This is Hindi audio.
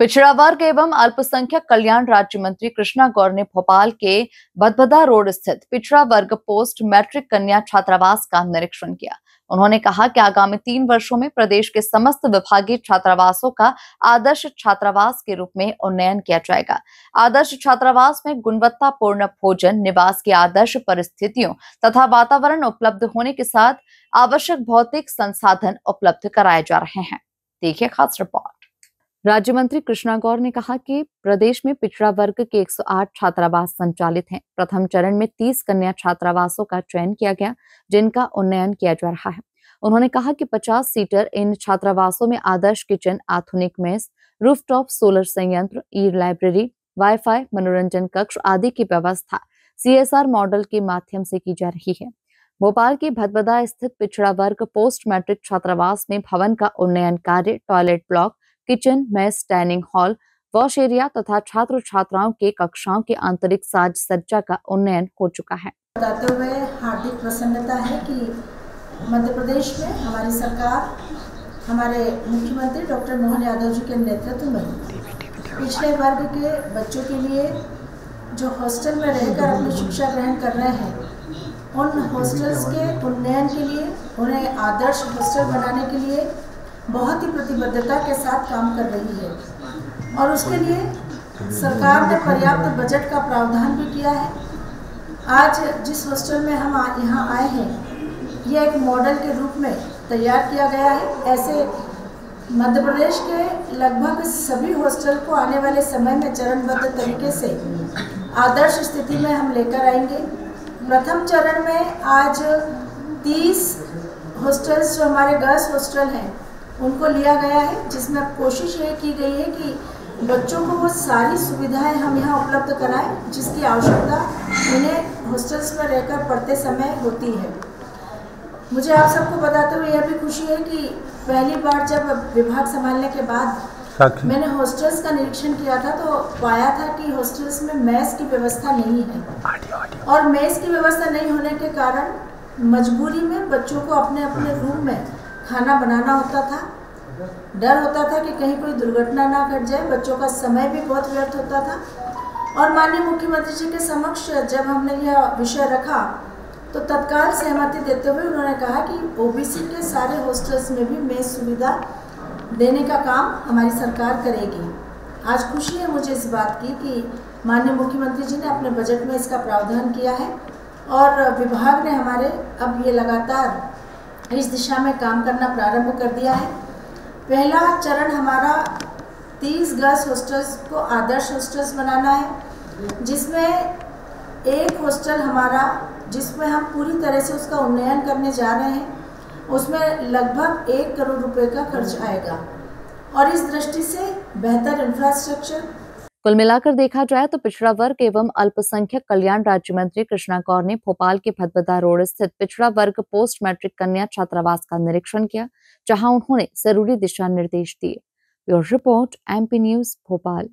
पिछड़ा वर्ग एवं अल्पसंख्यक कल्याण राज्य मंत्री कृष्णा गौर ने भोपाल के भदभदा रोड स्थित पिछड़ा वर्ग पोस्ट मैट्रिक कन्या छात्रावास का निरीक्षण किया। उन्होंने कहा कि आगामी 3 वर्षों में प्रदेश के समस्त विभागीय छात्रावासों का आदर्श छात्रावास के रूप में उन्नयन किया जाएगा। आदर्श छात्रावास में गुणवत्तापूर्ण भोजन, निवास की आदर्श परिस्थितियों तथा वातावरण उपलब्ध होने के साथ आवश्यक भौतिक संसाधन उपलब्ध कराए जा रहे हैं। देखिए खास रिपोर्ट। राज्य मंत्री कृष्णा गौर ने कहा कि प्रदेश में पिछड़ा वर्ग के 108 छात्रावास संचालित हैं। प्रथम चरण में 30 कन्या छात्रावासों का चयन किया गया, जिनका उन्नयन किया जा रहा है। उन्होंने कहा कि 50 सीटर इन छात्रावासों में आदर्श किचन, आधुनिक मेस, रूफटॉप सोलर संयंत्र, ई लाइब्रेरी, वाईफाई, मनोरंजन कक्ष आदि की व्यवस्था CSR मॉडल के माध्यम से की जा रही है। भोपाल के भदभदा स्थित पिछड़ा वर्ग पोस्ट मैट्रिक छात्रावास में भवन का उन्नयन कार्य, toilet block, kitchen, mess, dining hall, wash area तथा छात्र छात्राओं के कक्षाओं की आंतरिक साज सज्जा का उन्नयन हो चुका है। बताते हुए हार्दिक प्रसन्नता है कि मध्य प्रदेश में हमारी सरकार, हमारे मुख्यमंत्री डॉक्टर मोहन यादव जी के नेतृत्व में पिछड़े वर्ग के बच्चों के लिए जो हॉस्टल में रहकर अपनी शिक्षा ग्रहण कर रहे हैं, उन हॉस्टल्स के उन्नयन के लिए, उन्हें आदर्श हॉस्टल बनाने के लिए बहुत ही प्रतिबद्धता के साथ काम कर रही है और उसके लिए सरकार ने पर्याप्त बजट का प्रावधान भी किया है। आज जिस हॉस्टल में हम यहाँ आए हैं, यह एक मॉडल के रूप में तैयार किया गया है। ऐसे मध्य प्रदेश के लगभग सभी हॉस्टल को आने वाले समय में चरणबद्ध तरीके से आदर्श स्थिति में हम लेकर आएंगे। प्रथम चरण में आज 30 हॉस्टल्स जो हमारे गर्ल्स हॉस्टल हैं उनको लिया गया है, जिसमें कोशिश ये की गई है कि बच्चों को वो सारी सुविधाएं हम यहाँ उपलब्ध कराएं जिसकी आवश्यकता उन्हें हॉस्टल्स में रहकर पढ़ते समय होती है। मुझे आप सबको बताते हुए यह भी खुशी है कि पहली बार जब विभाग संभालने के बाद मैंने हॉस्टल्स का निरीक्षण किया था तो पाया था कि हॉस्टल्स में मेस की व्यवस्था नहीं है और मेस की व्यवस्था नहीं होने के कारण मजबूरी में बच्चों को अपने अपने रूम में खाना बनाना होता था। डर होता था कि कहीं कोई दुर्घटना ना घट जाए, बच्चों का समय भी बहुत व्यर्थ होता था। और माननीय मुख्यमंत्री जी के समक्ष जब हमने यह विषय रखा तो तत्काल सहमति देते हुए उन्होंने कहा कि OBC के सारे हॉस्टल्स में भी मेस सुविधा देने का काम हमारी सरकार करेगी। आज खुशी है मुझे इस बात की कि माननीय मुख्यमंत्री जी ने अपने बजट में इसका प्रावधान किया है और विभाग ने हमारे अब ये लगातार इस दिशा में काम करना प्रारंभ कर दिया है। पहला चरण हमारा 30 गर्ल्स हॉस्टल्स को आदर्श हॉस्टल्स बनाना है, जिसमें एक हॉस्टल हमारा जिसमें हम पूरी तरह से उसका उन्नयन करने जा रहे हैं, उसमें लगभग 1 करोड़ रुपए का खर्च आएगा और इस दृष्टि से बेहतर इंफ्रास्ट्रक्चर। कुल मिलाकर देखा जाए तो पिछड़ा वर्ग एवं अल्पसंख्यक कल्याण राज्य मंत्री कृष्णा गौर ने भोपाल के भदभदा रोड स्थित पिछड़ा वर्ग पोस्ट मैट्रिक कन्या छात्रावास का निरीक्षण किया, जहां उन्होंने जरूरी दिशा निर्देश दिए। Bureau report, MP news, Bhopal.